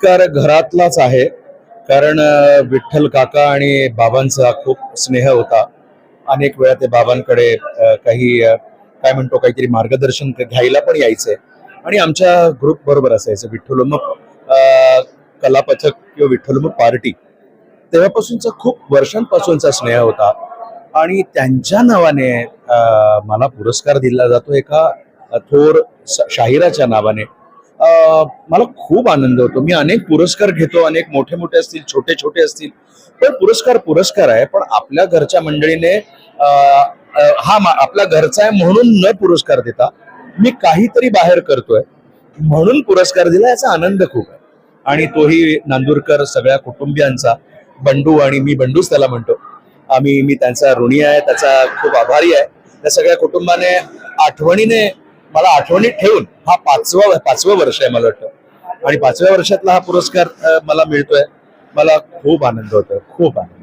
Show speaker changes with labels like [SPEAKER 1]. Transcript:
[SPEAKER 1] पुरस्कार घरातलाच आहे, कारण विठ्ठल काका आणि बाबांचा खूप स्नेह होता. अनेक वेळा ते बाबांकडे काही काय म्हणतो काहीतरी मार्गदर्शन घ्यायला पण यायचे आणि आमच्या ग्रुप बरोबर असायचं विठ्ठलोन्मुख कला पथक किंवा विठ्ठलोन्मुख पार्टी. तेव्हापासूनचा खूप वर्षांपासूनचा स्नेह होता आणि त्यांच्या नावाने मला पुरस्कार दिला जातो एका थोर शाहिराच्या नावाने. मला खूप आनंद होतो. मी अनेक पुरस्कार घेतो, अनेक मोठे मोठे असतील, छोटे छोटे असतील, पण पुरस्कार पुरस्कार आहे. पण आपल्या घरच्या मंडळीने हा आपला घरचा आहे म्हणून न पुरस्कार देता मी काहीतरी बाहेर करतोय म्हणून पुरस्कार दिला, याचा आनंद खूप आहे. आणि तोही नांदुरकर सगळ्या कुटुंबियांचा, बंडू आणि मी बंडूच त्याला म्हणतो, मी त्यांचा ऋणी आहे, त्याचा खूप आभारी आहे. त्या सगळ्या कुटुंबाने आठवणीने मला आठवणीत ठेवून हा पाचवं वर्ष आहे मला वाटतं, आणि 5व्या वर्षातला हा पुरस्कार मला मिळतोय. मला खूप आनंद होतोय, खूप आनंद.